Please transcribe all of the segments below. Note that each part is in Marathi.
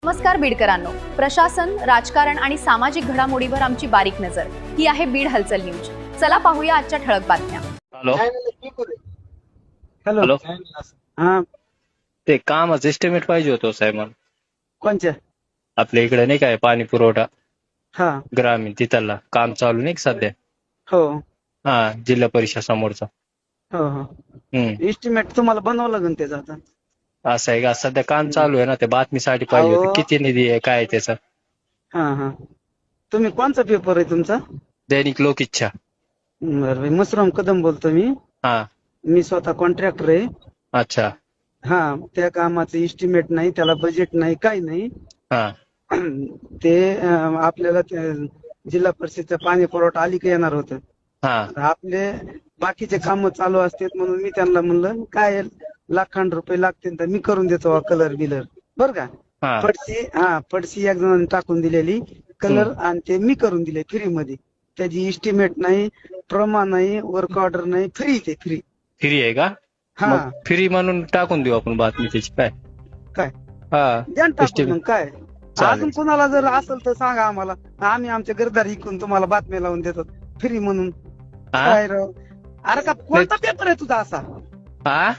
नमस्कार बीडकरांनो, प्रशासन, राजकारण आणि सामाजिक घडामोडीवर आमची बारीक नजर. ही आहे बीड हलचल न्यूज. चला पाहूया आजच्या ठळक बातम्या. Hello hello. हॅलो हा, ते कामाचं एस्टिमेट पाहिजे होतं साहेब मला. कोणच्या? आपल्या इकडे नाही काय पाणी पुरवठा हा, ग्रामीण तिथला काम चालू नाही का सध्या? हो हा, जिल्हा परिषद समोरचा. हो हो. एस्टिमेट तुम्हाला बनवावं लागेल त्याचा आता. असं आहे का? सध्या काम चालू आहे ना, ते बातमीसाठी पाहिजे होतं. अहो. किती निधी आहे, काय आहे त्याचं? हा हा. तुम्ही कोणचा पेपर आहे तुमचा? दैनिक लोकइच्छा. बरं, मसराम कदम बोलतो मी. हा, मी स्वतः कॉन्ट्रॅक्टर आहे. अच्छा. हा, त्या कामाचं एस्टिमेट नाही, त्याला बजेट नाही, काही नाही. हा, ते आपल्याला जिल्हा परिषदचा पाणी पुरवठा आलिका येणार होतं. हा, आपले बाकीचे काम चालू असतात म्हणून मी त्यांना म्हणलं काय लाखांड रुपये लागतील तर मी करून देतो कलर बिलर, बरं का. हा. पडशी एक जणांनी टाकून दिलेली कलर आणि ते मी करून दिले फ्री मध्ये. त्याची एस्टिमेट नाही, प्रमाण नाही, वर्क ऑर्डर नाही, फ्री ते फ्री. फ्री आहे का? हा, फ्री म्हणून टाकून देऊ आपण बातमी त्याची. काय काय हा द्या ना टाकून. estimate. मग काय अजून कोणाला जर असेल तर सांगा आम्हाला, आम्ही आमच्या घरदारी इकून तुम्हाला बातम्या लावून देतो फ्री म्हणून. हा? काय राव, अरे का कोणता पेपर आहे तुझा असा? हा,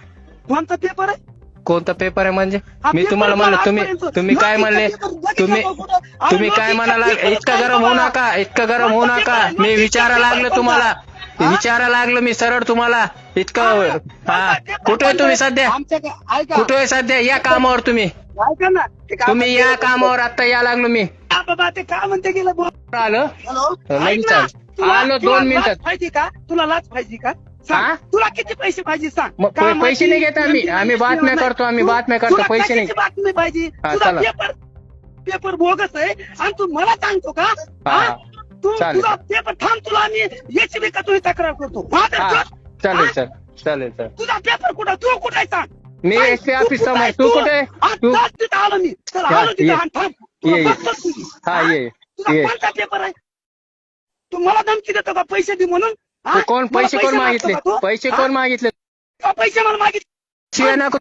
कोणता पेपर आहे? कोणता पेपर आहे म्हणजे? हा मी पेपर तुम्हाला म्हणलं, आजपर्यंत तुम्ही काय लोकइच्छा म्हणले? पेपर बघितला तुम्ही का कुठं? अरे तुम्ही काय लोकइच्छा म्हणाला? पेपर इतकं गरम होऊ नका, इतकं गरम होऊ नका. मी विचारायला लागलो तुम्हाला, विचारायला लागलो मी सरळ तुम्हाला. इतकं हा, कुठे आहे तुम्ही सध्या? ऐका कुठे आहे सध्या? या कामावर तुम्ही. ऐका ना, ते काय तुम्ही या कामावर, आता या लागलो मी. हा बाबा, ते काय म्हणते गेलं बोल. आलं हॅलो, लगेच ऐक ना, आलो. आलो, तुला 2 मिनिटात. लाच पाहिजे का? तुला लाच पाहिजे का? हा? सांग, तुला किती पैसे पाहिजे सांग. मग पैसे नाही घेत आम्ही बातम्या करतो, आम्ही बातम्या करतो. तुला पैसे नाही. कशाची बातमी पाहिजे? हा, तुझा चला. पेपर बोगस आहे आणि तू मला सांगतो का? हा, हा? तू चालेल. तुझा पेपर थांब, तुला आम्ही याची बी का तुझी तक्रार करतो. माझा हा, कर. चालेल हा? सर, चालेल सर. तुझा पेपर कुठं? तू कुठे आहे सांग. मी सांग, एसपी तू ऑफिस कुठं समोर. आहे? तू कुठे? तू आत्ताच तिथं आलो मी. चल, या, आलो तिथं ये. आणि थांब. तुला ये, ये. बघतो तुझी. हा, हा? ये तुझा ये. कोणता पेपर आहे? तू मला धमकी देतो का पैसे दे म्हणून? हा? तू कोण मला पैसे कोण मागतो मागितले? का तू? पैसे हा? कोण मागितले? का पैसे मला मागितले? शिवाय नको.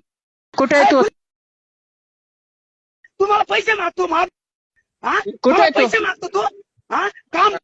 कुठे आहे तू? तू मला पैसे मागतो. हा? कुठे मला आहे तू? पैसे मागतो तू? हा? काम